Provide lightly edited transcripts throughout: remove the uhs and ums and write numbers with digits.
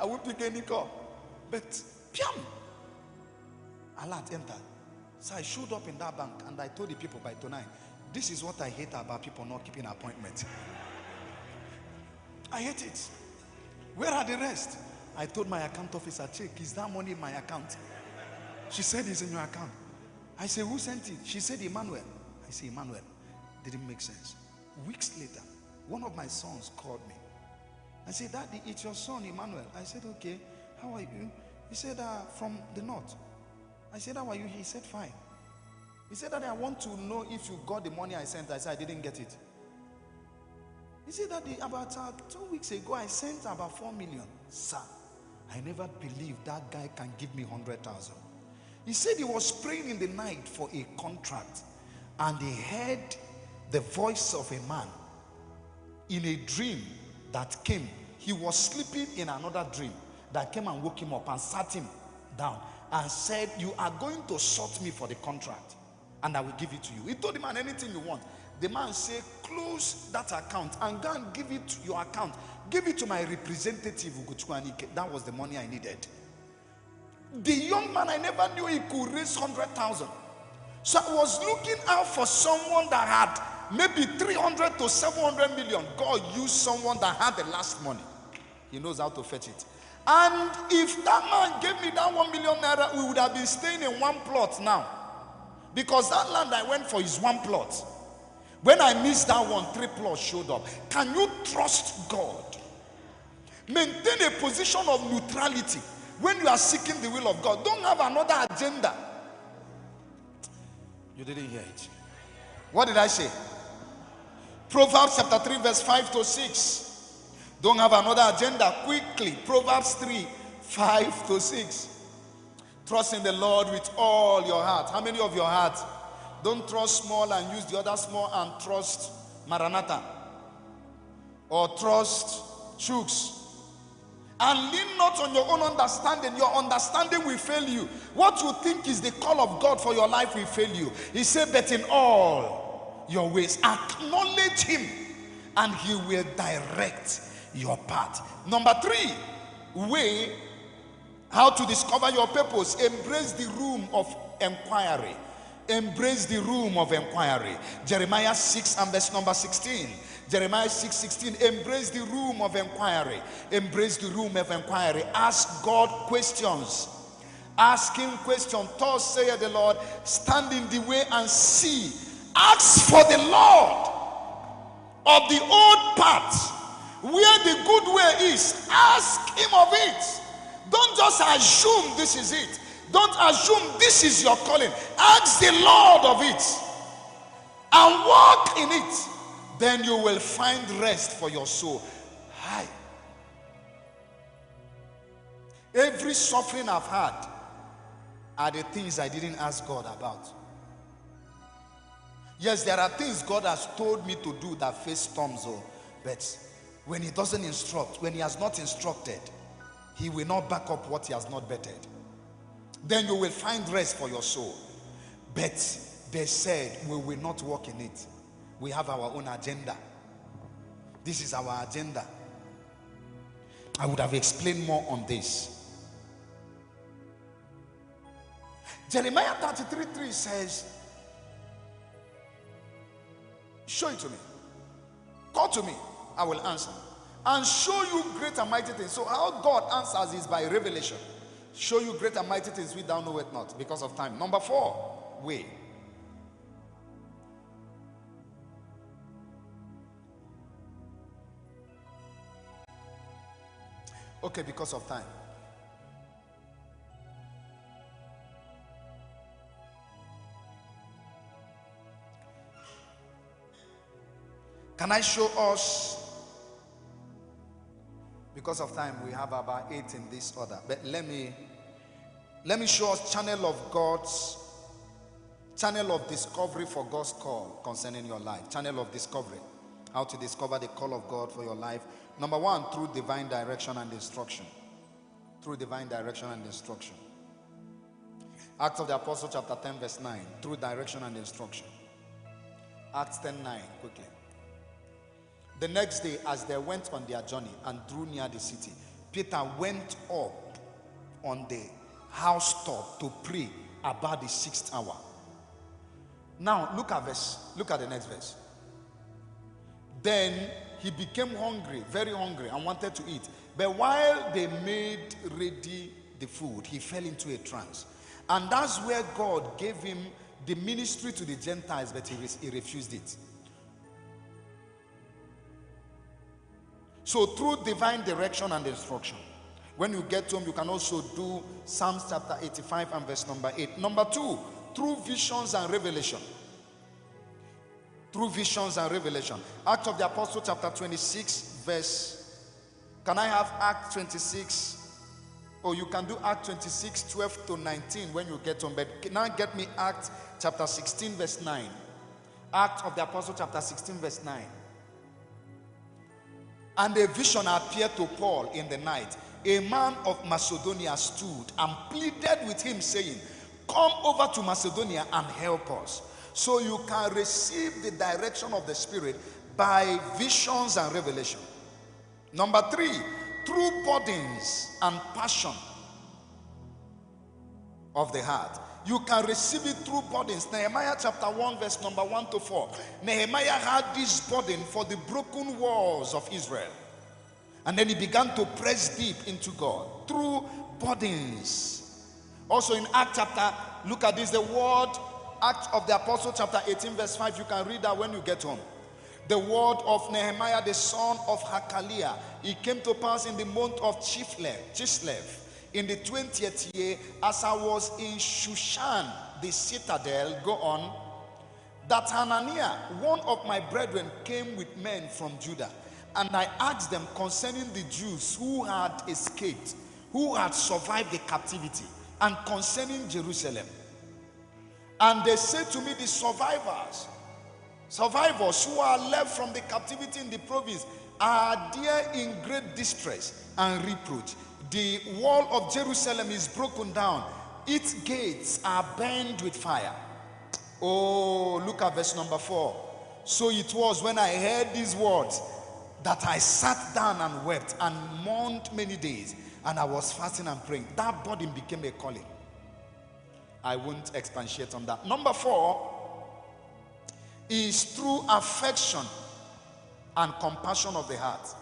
won't pick any call. But, piam! Alert entered. So I showed up in that bank and I told the people by tonight, this is what I hate about people not keeping appointments. I hate it. Where are the rest? I told my account officer, check, is that money in my account? She said it's in your account. I said, who sent it? She said, Emmanuel. I said, Emmanuel. Didn't make sense. Weeks later, one of my sons called me. I said, Daddy, it's your son, Emmanuel. I said, okay, how are you? He said, from the north. I said, how are you? He said, fine. He said, Daddy, I want to know if you got the money I sent. I said, I didn't get it. He said, Daddy, about 2 weeks ago, I sent about 4 million. Sir, I never believed that guy can give me 100,000. He said he was praying in the night for a contract, and he heard the voice of a man in a dream that came. He was sleeping in another dream that came and woke him up and sat him down and said, you are going to sort me for the contract and I will give it to you. He told the man, anything you want. The man said, close that account and go and give it to your account. Give it to my representative, Ugochukwu. That was the money I needed. The young man, I never knew he could raise 100,000. So I was looking out for someone that had maybe 300 to 700 million. God used someone that had the last money. He knows how to fetch it. And if that man gave me that 1 million naira, we would have been staying in one plot now. Because that land I went for is one plot. When I missed that one, 3 plots showed up. Can you trust God? Maintain a position of neutrality when you are seeking the will of God. Don't have another agenda. You didn't hear it. What did I say? Proverbs chapter 3 verse 5 to 6. Don't have another agenda. Quickly. Proverbs 3, 5 to 6. Trust in the Lord with all your heart. How many of your heart? Don't trust small and use the other small and trust Maranatha. Or trust Chooks. And lean not on your own understanding. Your understanding will fail you. What you think is the call of God for your life will fail you. He said, but in all your ways, acknowledge him and he will direct your path. Number 3 way how to discover your purpose. Embrace the room of inquiry. Embrace the room of inquiry. Jeremiah 6 and verse number 16. Jeremiah 6:16. Embrace the room of inquiry. Embrace the room of inquiry. Ask God questions. Ask him questions. Thus saith the Lord, stand in the way and see. Ask for the Lord of the old path, where the good way is. Ask him of it. Don't just assume this is it. Don't assume this is your calling. Ask the Lord of it and walk in it. Then you will find rest for your soul. Hi. Every suffering I've had are the things I didn't ask God about. Yes, there are things God has told me to do that face storms, but when he doesn't instruct, when he has not instructed, he will not back up what he has not bettered. Then you will find rest for your soul. But they said we will not walk in it. We have our own agenda. This is our agenda. I would have explained more on this. Jeremiah 33:3 says, show it to me. Call to me, I will answer. And show you great and mighty things. So how God answers is by revelation. Show you great and mighty things which thou knowest not, because of time. Number 4, way. Okay, because of time. Can I show us? Because of time, we have about 8 in this order. But let me show us channel of discovery for God's call concerning your life. Channel of discovery. How to discover the call of God for your life. Number 1, through divine direction and instruction. Through divine direction and instruction. Acts of the Apostle chapter 10 verse 9. Through direction and instruction. Acts 10:9, quickly. The next day, as they went on their journey and drew near the city, Peter went up on the housetop to pray about the 6th hour. Now look at the next verse. Then he became hungry, very hungry, and wanted to eat. But while they made ready the food, he fell into a trance. And that's where God gave him the ministry to the Gentiles, but he refused it. So through divine direction and instruction, when you get home, you can also do Psalms chapter 85 and verse number 8. Number 2, through visions and revelation. Through visions and revelation. Acts of the Apostle chapter 26 verse. Can I have Acts 26? Or you can do Acts 26, 12 to 19 when you get home. But now get me Acts chapter 16 verse 9. Acts of the Apostle chapter 16 verse 9. And a vision appeared to Paul in the night. A man of Macedonia stood and pleaded with him, saying, come over to Macedonia and help us. So you can receive the direction of the Spirit by visions and revelation. Number 3, through burdens and passion of the heart. You can receive it through burdens. Nehemiah chapter 1 verse number 1 to 4. Nehemiah had this burden for the broken walls of Israel. And then he began to press deep into God through burdens. Also in Acts chapter, look at this, the word, Acts of the Apostle chapter 18 verse 5. You can read that when you get home. The word of Nehemiah the son of Hakaliah. It came to pass in the month of Chislev, in the 20th year, as I was in Shushan, the citadel, go on, that Hananiah, one of my brethren, came with men from Judah. And I asked them concerning the Jews who had escaped, who had survived the captivity, and concerning Jerusalem. And they said to me, the survivors who are left from the captivity in the province are there in great distress and reproach. The wall of Jerusalem is broken down. Its gates are burned with fire. Oh, look at verse number 4. So it was when I heard these words that I sat down and wept and mourned many days. And I was fasting and praying. That burden became a calling. I won't expatiate on that. Number 4 is through affection and compassion of the heart.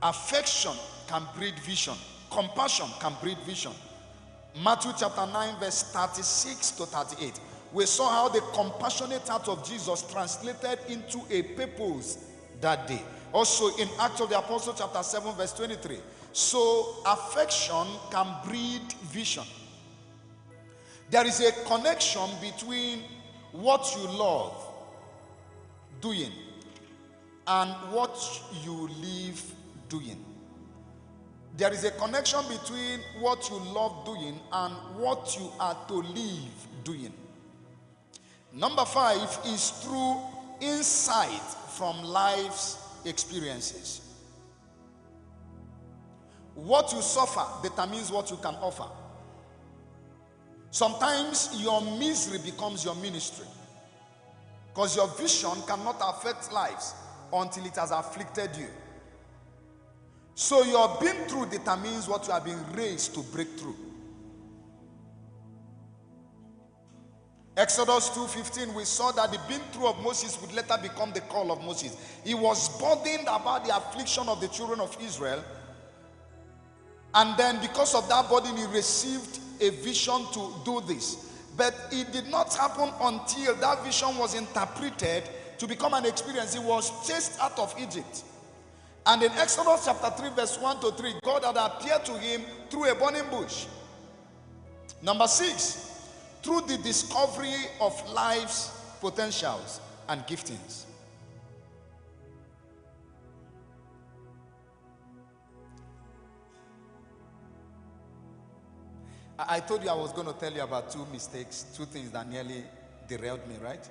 Affection can breed vision. Compassion can breed vision. Matthew chapter 9 verse 36 to 38. We saw how the compassionate heart of Jesus translated into a purpose that day. Also in Acts of the Apostle chapter 7 verse 23. So affection can breed vision. There is a connection between what you love doing and what you live doing. There is a connection between what you love doing and what you are to live doing. Number 5 is through insight from life's experiences. What you suffer determines what you can offer. Sometimes your misery becomes your ministry, because your vision cannot affect lives until it has afflicted you. So your being through determines what you have been raised to break through. Exodus 2:15, we saw that the being through of Moses would later become the call of Moses. He was burdened about the affliction of the children of Israel. And then because of that burden, he received a vision to do this. But it did not happen until that vision was interpreted to become an experience. He was chased out of Egypt. And in Exodus chapter 3 verse 1 to 3, God had appeared to him through a burning bush. Number 6, through the discovery of life's potentials and giftings. I told you I was going to tell you about 2 mistakes, 2 things that nearly derailed me, right?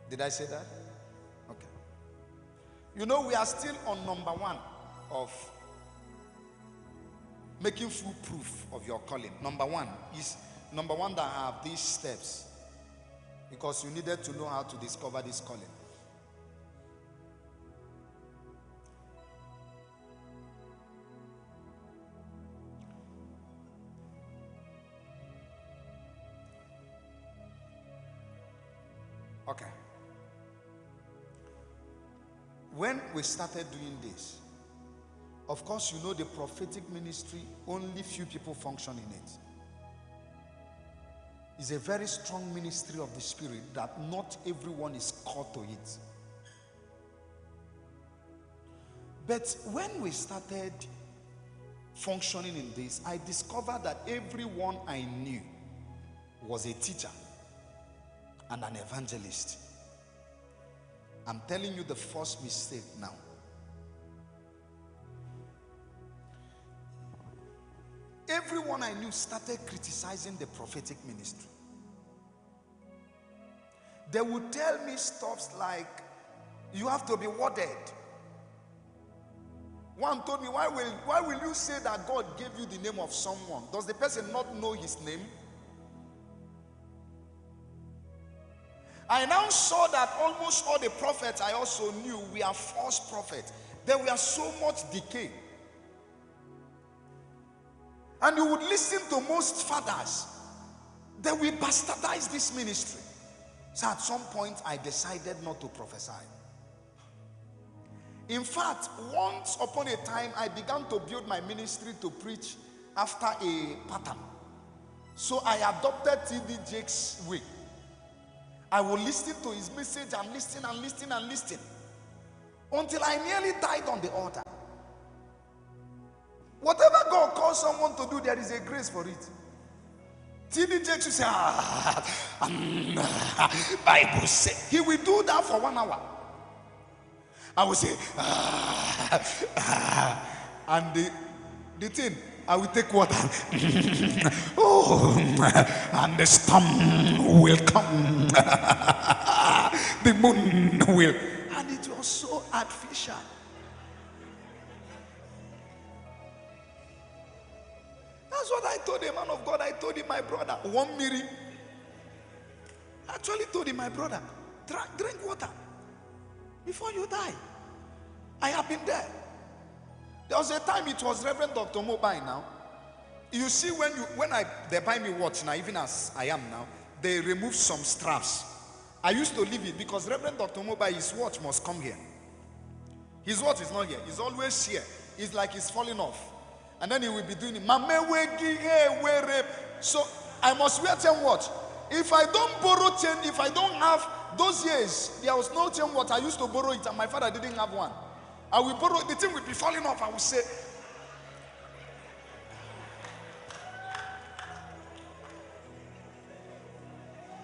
Did I say that? Okay. You know, we are still on number 1 of making full proof of your calling. Number 1 is that have these steps, because you needed to know how to discover this calling. Okay. When we started doing this, of course, you know the prophetic ministry, only few people function in it. It's a very strong ministry of the Spirit that not everyone is called to it. But when we started functioning in this, I discovered that everyone I knew was a teacher and an evangelist. I'm telling you the first mistake now. Everyone I knew started criticizing the prophetic ministry. They would tell me stuff like, you have to be worded. One told me, why will you say that God gave you the name of someone? Does the person not know his name? I now saw that almost all the prophets I also knew were false prophets. There were so much decay. And you would listen to most fathers. They will bastardize this ministry. So at some point, I decided not to prophesy. In fact, once upon a time, I began to build my ministry to preach after a pattern. So I adopted T.D. Jakes' way. I would listen to his message and listen and listen and listen until I nearly died on the altar. Whatever God calls someone to do, there is a grace for it. T.D. Jakes will say, Bible says. He will do that for 1 hour. I will say, and the thing, I will take water. And the storm will come. The moon will. And it was so artificial. That's what I told the man of God. I told him, my brother, 1 miri. I actually told him, my brother, drink water before you die. I have been there. There was a time it was Reverend Dr. Mobile now. You see, when they buy me watch now, even as I am now, they remove some straps. I used to leave it because Reverend Dr. Mobile, his watch must come here. His watch is not here. It's always here. It's like it's falling off. And then he will be doing it. So I must wear 10 watch. If I don't borrow 10, if I don't have those years, there was no 10 watch. I used to borrow it and my father didn't have one. I will borrow, the thing will be falling off. I will say,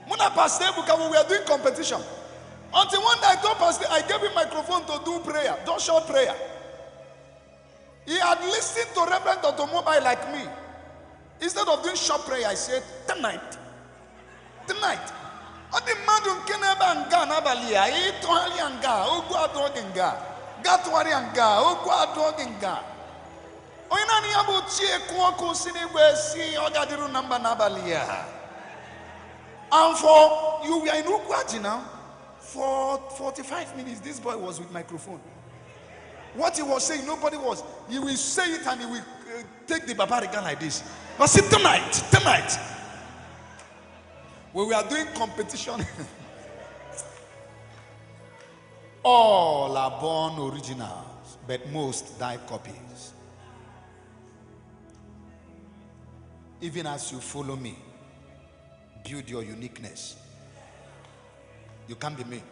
Muna Pastor Ebuka, we were doing competition. Until one day I told Pastor, I gave him microphone to do prayer. Don't show prayer. He had listened to Reverend Dr. Mobile like me. Instead of doing short prayer, I said, tonight. On the man Keneba and Balia, Itoali and Ga, Ogua Doginga, Gatwari and Ga, Ogua Doginga. Oinani Abuchi, Kwako Siniwe, see Ogadiru number Nabalia. And for you were in Ukwaji now, for 45 minutes, this boy was with microphone. What he was saying, nobody was. He will say it and he will take the Babarigan like this. But see, tonight, when we are doing competition, all are born originals, but most die copies. Even as you follow me, build your uniqueness. You can't be me.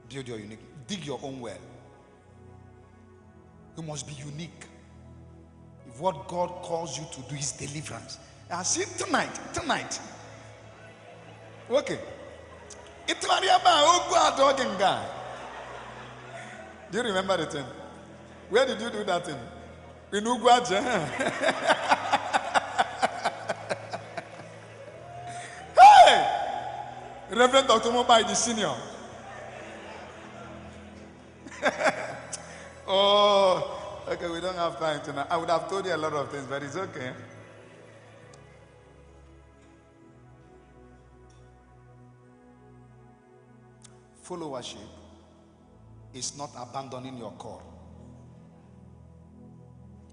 Build your uniqueness. Dig your own well. You must be unique. If what God calls you to do is deliverance, I see tonight. Okay. Do you remember the thing? Where did you do that thing? In Ugwaja. Hey! Reverend Dr. Mobile, the senior. Oh, okay, we don't have time tonight. I would have told you a lot of things, but it's okay. Followership is not abandoning your core.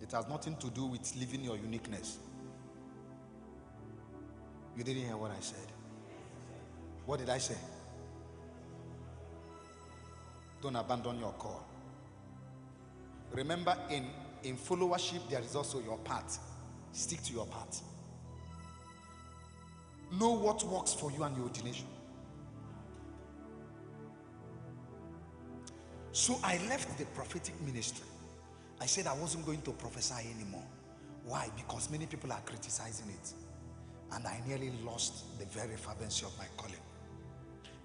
It has nothing to do with living your uniqueness. You didn't hear what I said. What did I say? Don't abandon your call. Remember, in followership, there is also your part. Stick to your part. Know what works for you and your ordination. So I left the prophetic ministry. I said I wasn't going to prophesy anymore. Why? Because many people are criticizing it. And I nearly lost the very fervency of my calling.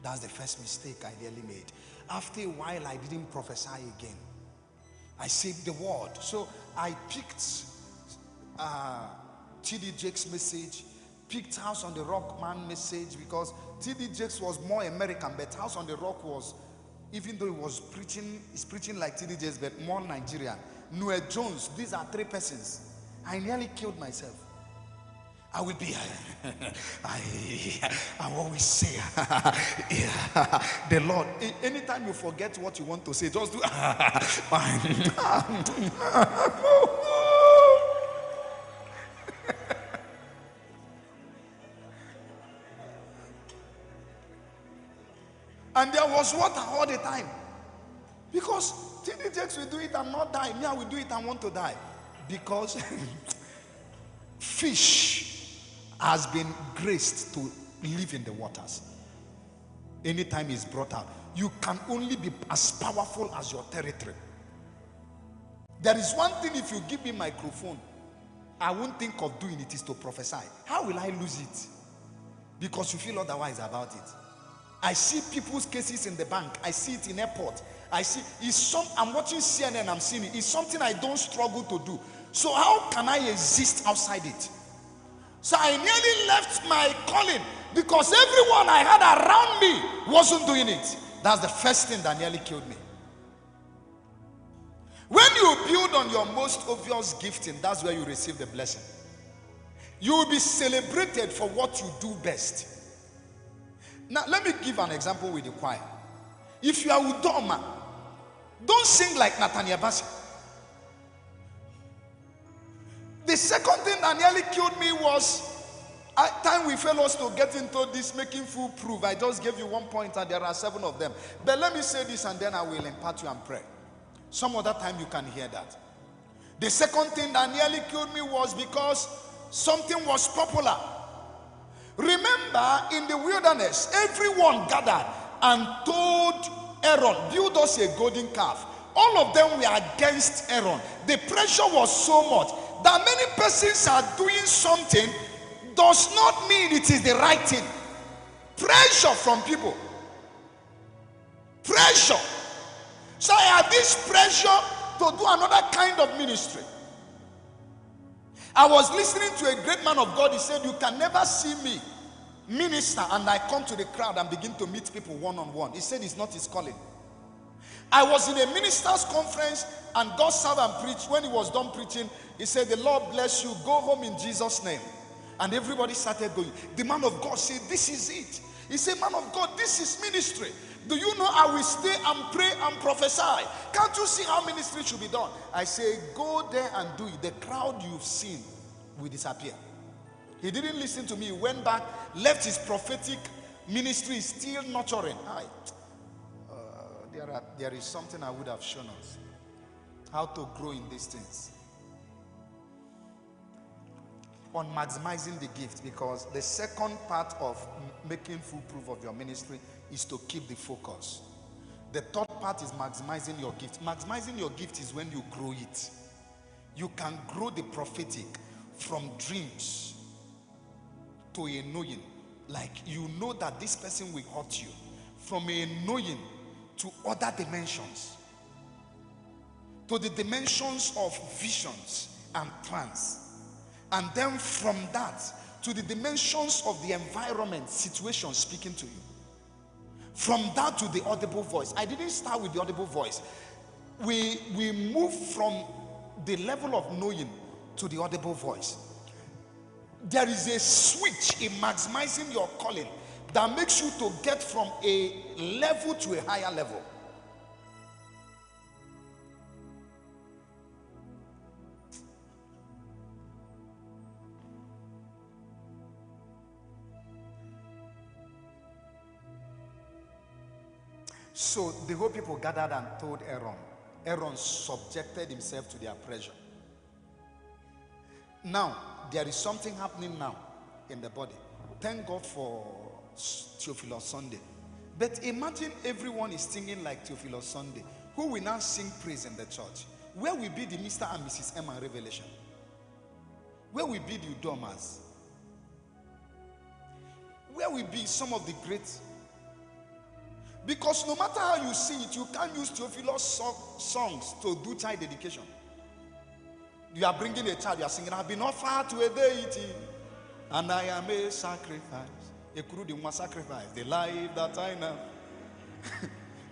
That's the first mistake I nearly made. After a while, I didn't prophesy again. I saved the word. So I picked T.D. Jakes' message, picked House on the Rock man message, because T.D. Jakes was more American, but House on the Rock was, even though he was preaching, he's preaching like T.D. Jakes, but more Nigerian. Noel Jones, these are three persons. I nearly killed myself. I will be, I always say, the Lord, anytime you forget what you want to say, just do, and there was water all the time. Because T.D. Jakes will do it and not die. Me, I will do it and want to die. Because fish has been graced to live in the waters. Anytime it's brought out, you can only be as powerful as your territory. There is one thing, if you give me microphone, I won't think of doing it, is to prophesy. How will I lose it? Because you feel otherwise about it. I see people's cases in the bank. I see it in airport. I see I'm watching CNN, I'm seeing it. It's something I don't struggle to do. So how can I exist outside it? So I nearly left my calling because everyone I had around me wasn't doing it. That's the first thing that nearly killed me. When you build on your most obvious gifting, that's where you receive the blessing. You will be celebrated for what you do best. Now, let me give an example with the choir. If you are Udoma, don't sing like Nathaniel Bassey. The second thing that nearly killed me was time we failed us to get into this making foolproof. I just gave you 1 point and there are 7 of them. But let me say this and then I will impart you and pray. Some other time you can hear that. The second thing that nearly killed me was because something was popular. Remember, in the wilderness, everyone gathered and told Aaron, build us a golden calf. All of them were against Aaron. The pressure was so much that many persons are doing something does not mean it is the right thing. Pressure from people. Pressure. So I had this pressure to do another kind of ministry. I was listening to a great man of God. He said, you can never see me minister and I come to the crowd and begin to meet people one-on-one. He said it's not his calling. I was in a minister's conference and God served and preached. When he was done preaching, he said, the Lord bless you, go home in Jesus' name. And everybody started going. The man of God said, this is it. He said, man of God, this is ministry. Do you know I will stay and pray and prophesy? Can't you see how ministry should be done? I say, go there and do it. The crowd you've seen will disappear. He didn't listen to me. He went back, left his prophetic ministry, still nurturing. There is something I would have shown us. How to grow in these things. On maximizing the gift, because the second part of making foolproof of your ministry is to keep the focus. The third part is maximizing your gift. Maximizing your gift is when you grow it. You can grow the prophetic from dreams to a knowing. Like you know that this person will hurt you. From a knowing to other dimensions. To the dimensions of visions and plans. And then from that to the dimensions of the environment, situation speaking to you. From that to the audible voice. I didn't start with the audible voice. We moved from the level of knowing to the audible voice. There is a switch in maximizing your calling that makes you to get from a level to a higher level. So the whole people gathered and told Aaron. Aaron subjected himself to their pressure. Now, there is something happening now in the body. Thank God for Theophilus Sunday. But imagine everyone is singing like Theophilus Sunday. Who will now sing praise in the church? Where will be the Mr. and Mrs. Emma Revelation? Where will be the Udomas? Where will be some of the great? Because no matter how you sing it, you can't use Theophilus songs to do child dedication. You are bringing a child, you are singing, I've been offered to a deity, and I am a sacrifice. A sacrifice, the life that I know.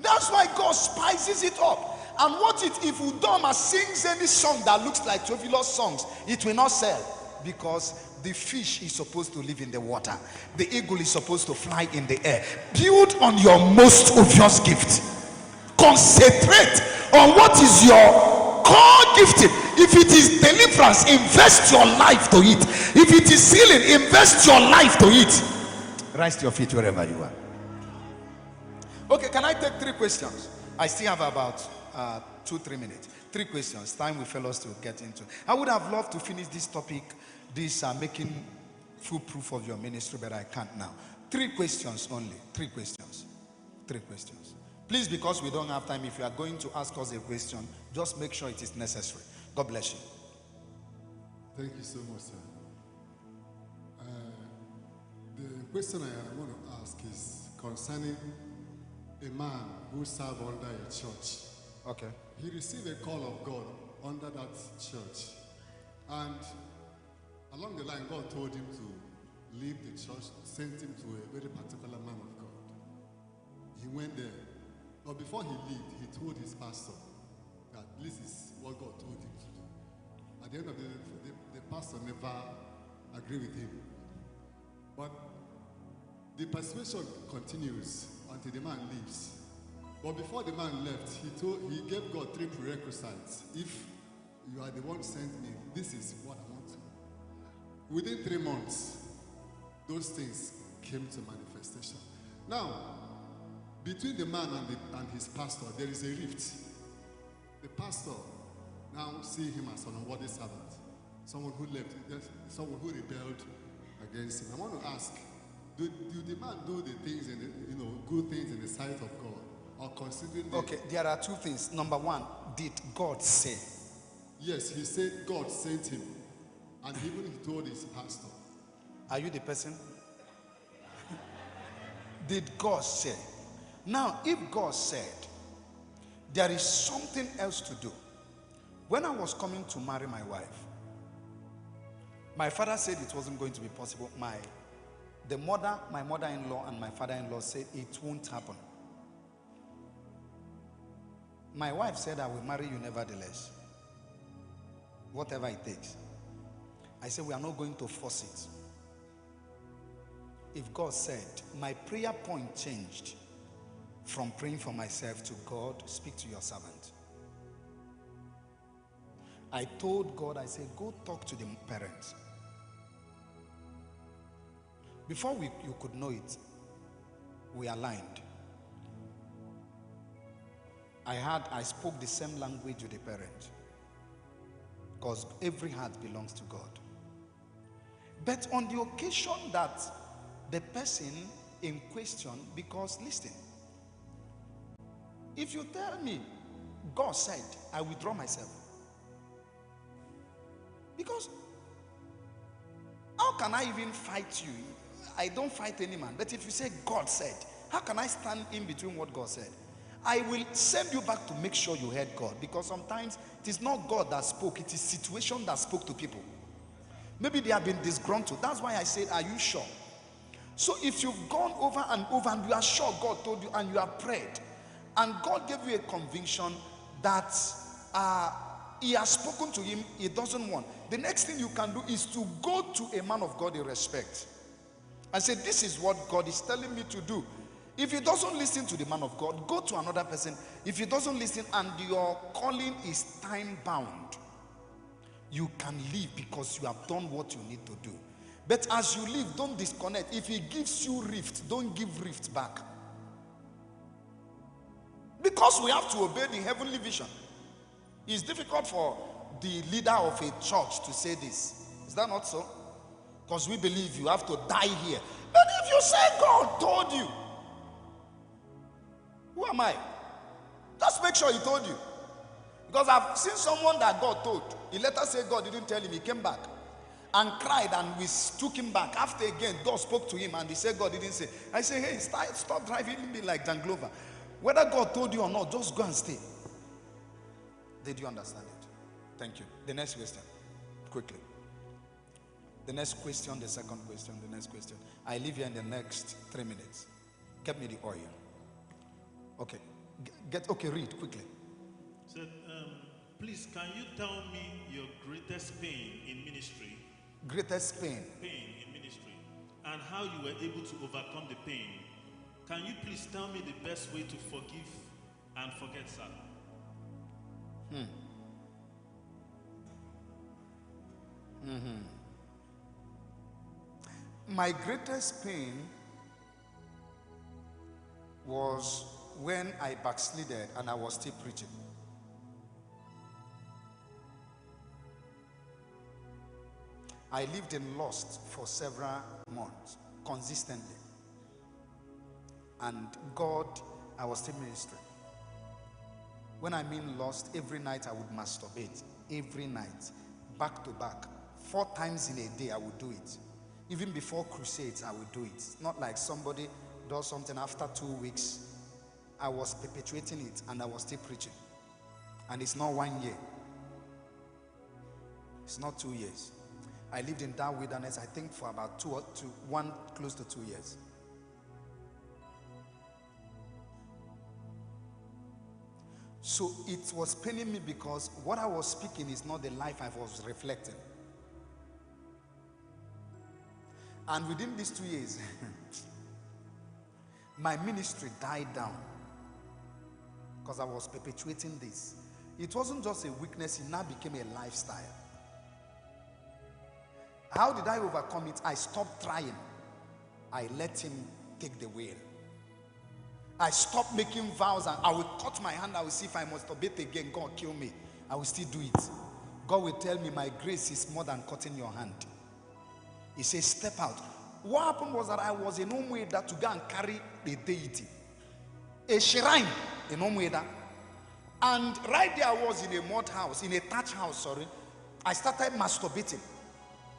That's why God spices it up. And watch it, if Udoma sings any song that looks like Theophilus songs, it will not sell. Because the fish is supposed to live in the water. The eagle is supposed to fly in the air. Build on your most obvious gift. Concentrate on what is your core gifting. If it is deliverance, invest your life to it. If it is healing, invest your life to it. Rise to your feet wherever you are. Okay, can I take 3 questions? I still have about 2-3 minutes. 3 questions. Time will fail us to get into. I would have loved to finish this topic, this making full proof of your ministry, but I can't now. 3 questions only. 3 questions. 3 questions. Please, because we don't have time, if you are going to ask us a question, just make sure it is necessary. God bless you. Thank you so much, sir. The question I want to ask is concerning a man who served under a church. Okay. He received a call of God under that church. And along the line, God told him to leave the church, sent him to a very particular man of God. He went there. But before he left, he told his pastor that this is what God told him to do. At the end of the day, the pastor never agreed with him. But the persuasion continues until the man leaves. But before the man left, he gave God 3 prerequisites. If you are the one who sent me, this is what I want to. Within 3 months, those things came to manifestation. Now, between the man and his pastor, there is a rift. The pastor now see him as an unworthy servant, someone who left, someone who rebelled against him. I want to ask, do the man do the things in the, good things in the sight of God? Or considering okay, there are 2 things. Number 1, did God say? Yes, he said God sent him. And even he told his pastor. Are you the person? Did God say? Now, if God said, there is something else to do. When I was coming to marry my wife, my father said it wasn't going to be possible. My mother-in-law and my father-in-law said it won't happen. My wife said, I will marry you nevertheless. Whatever it takes. I said, we are not going to force it. If God said, my prayer point changed from praying for myself to God, speak to your servant. I told God, I said, go talk to the parents. Before you could know it, we aligned. I spoke the same language with the parent. Because every heart belongs to God. But on the occasion that the person in question, because listen, if you tell me, God said, I withdraw myself. Because how can I even fight you? I don't fight any man. But if you say God said, how can I stand in between what God said? I will send you back to make sure you heard God. Because sometimes it is not God that spoke, it is situation that spoke to people. Maybe they have been disgruntled. That's why I said, are you sure? So if you've gone over and over and you are sure God told you and you have prayed, and God gave you a conviction that he has spoken to him, he doesn't want. The next thing you can do is to go to a man of God in respect and say, this is what God is telling me to do. If he doesn't listen to the man of God, go to another person. If he doesn't listen and your calling is time bound, you can leave because you have done what you need to do. But as you leave, don't disconnect. If he gives you rift, don't give rift back. because we have to obey the heavenly vision. It's difficult for the leader of a church to say this. Is that not so? Because we believe you have to die here. But if you say God told you, who am I? Just make sure he told you. Because I've seen someone that God told. He later said God didn't tell him. He came back and cried, and we took him back. After again, God spoke to him and he said God didn't say. I say, hey, stop driving me like Dan Glover. Whether God told you or not, just go and stay. Did you understand it? Thank you. The next question, quickly. The next question, the second question, the next question. I leave here in the next 3 minutes. Get me the oil. Okay. Okay, read quickly. Said, please, can you tell me your greatest pain in ministry? Greatest pain. Pain in ministry. And how you were able to overcome the pain. Can you please tell me the best way to forgive and forget, sir? My greatest pain was when I backslided and I was still preaching. I lived in lust for several months, consistently. And God, I was still ministering. When I mean lust, every night I would masturbate. Every night, back to back. 4 times in a day I would do it. Even before crusades, I would do it. Not like somebody does something after 2 weeks. I was perpetuating it and I was still preaching. And it's not 1 year. It's not 2 years. I lived in that wilderness, I think, for about close to 2 years. So it was paining me because what I was speaking is not the life I was reflecting. And within these 2 years, my ministry died down because I was perpetuating this. It wasn't just a weakness, it now became a lifestyle. How did I overcome it? I stopped trying. I let him take the wheel. I stopped making vows and I will cut my hand. I will see if I masturbate again. God kill me. I will still do it. God will tell me my grace is more than cutting your hand. He says step out. What happened was that I was in Umueda to go and carry the deity. A shrine in Umueda. And right there I was in a mud house, in a thatch house, sorry. I started masturbating.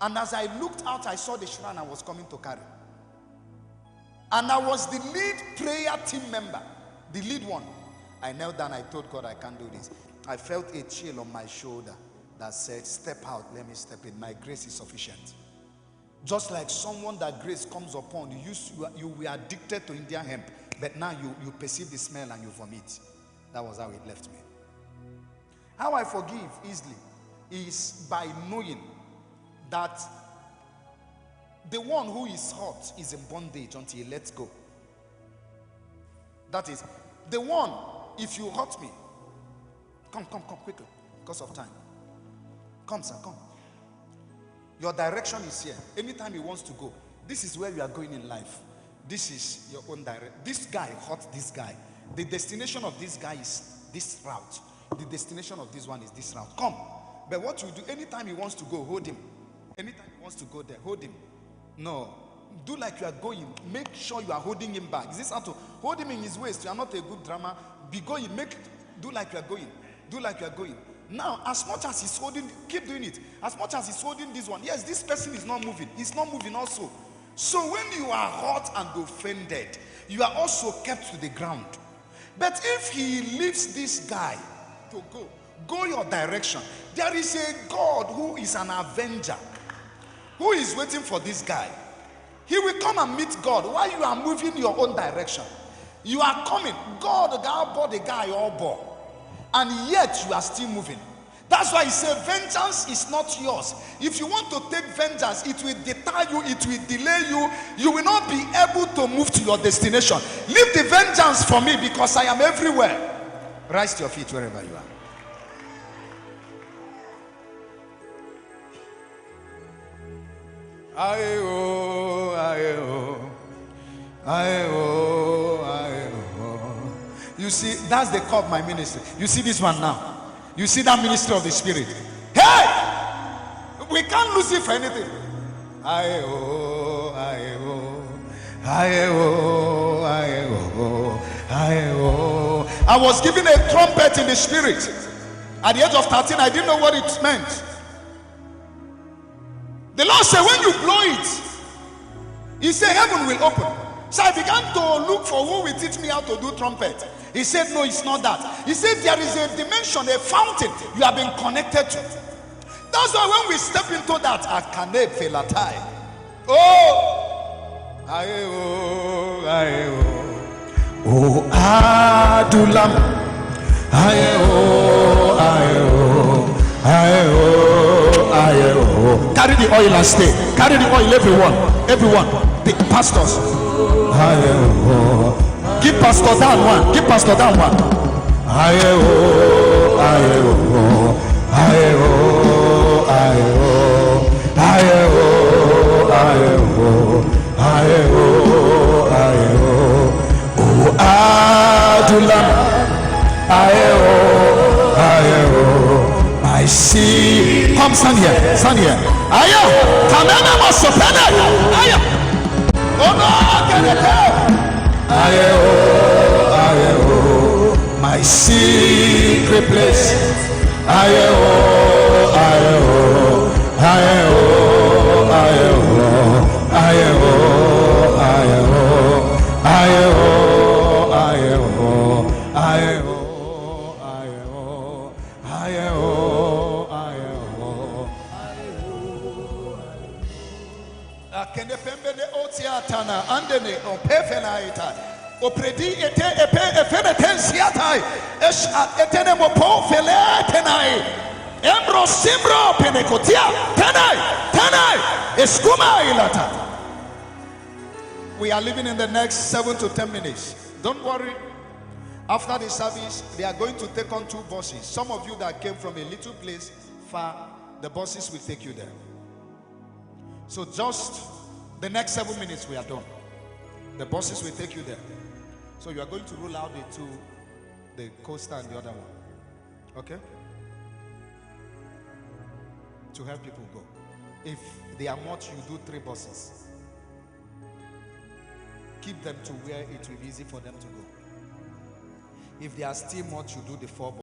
And as I looked out, I saw the shrine I was coming to carry. And I was the lead prayer team member, the lead one. I knelt down, I told God I can't do this. I felt a chill on my shoulder that said, step out, let me step in. My grace is sufficient. Just like someone that grace comes upon, you were addicted to Indian hemp, but now you perceive the smell and you vomit. That was how it left me. How I forgive easily is by knowing that the one who is hurt is in bondage until he lets go. That is, the one, if you hurt me, come quickly, because of time. Come, sir, come. Your direction is here. Anytime he wants to go, this is where you are going in life. This is your own direction. This guy hurt this guy. The destination of this guy is this route. The destination of this one is this route. Come. But what you do, anytime he wants to go, hold him. Anytime he wants to go there, hold him. No. Do like you are going. Make sure you are holding him back. Is this how to hold him in his waist? You are not a good drummer. Be going. Do like you are going. Do like you are going. Now, as much as he's holding, keep doing it. As much as he's holding this one, yes, this person is not moving. He's not moving also. So when you are hurt and offended, you are also kept to the ground. But if he leaves this guy to go your direction, there is a God who is an avenger, who is waiting for this guy. He will come and meet God while you are moving your own direction. You are coming. God bought the guy all bought. And yet you are still moving. That's why he said vengeance is not yours. If you want to take vengeance, it will deter you, it will delay you. You will not be able to move to your destination. Leave the vengeance for me because I am everywhere. Rise to your feet wherever you are. Aye oh, aye oh, aye oh, aye oh. You see, that's the core of my ministry. You see this one now. You see that ministry of the Spirit. Hey! We can't lose it for anything. Aye-oh, aye-oh, aye-oh, aye-oh, aye-oh. I was given a trumpet in the Spirit. At the age of 13, I didn't know what it meant. The Lord said, when you blow it, He said, heaven will open. So I began to look for who will teach me how to do trumpet. He said, no, it's not that. He said, there is a dimension, a fountain you have been connected to. That's why when we step into that, Akane Felatai. Oh, aye, oh, aye, oh, oh, Adulam. Aye, oh, aye, oh, aye, oh, aye, oh. Carry the oil and stay. Carry the oil, everyone. The pastors. Aye, oh. Give pastor down one. Give pastor down one. Aye, oh, aye, oh, aye, oh, aye, oh, aye, oh, aye, oh, aye, oh, aye, oh, oh, Adulam. Aye, oh, aye, oh, I see. Come, stand here, stand here. Aye, come on, must open it. Aye, oh no, get it out. Aye, oh, my secret place. Aye, oh, aye, oh, aye, oh, aye, oh, aye, oh, aye, oh, aye, oh, aye, oh, aye, oh. Kende pembe de otia tana andene on pefena ita opredi ete epe efene tensiatai es etene mo po fele tenai embro simbro penekotia tenai eskuma ilata. We are living in the next 7 to 10 minutes. Don't worry. After the service, they are going to take on 2 buses. Some of you that came from a little place far, the buses will take you there. So just the next 7 minutes we are done. The buses will take you there. So you are going to roll out the coaster and the other one. Okay? To help people go. If they are much, you do 3 buses. Keep them to where it will be easy for them to go. If they are still much, you do the 4 buses.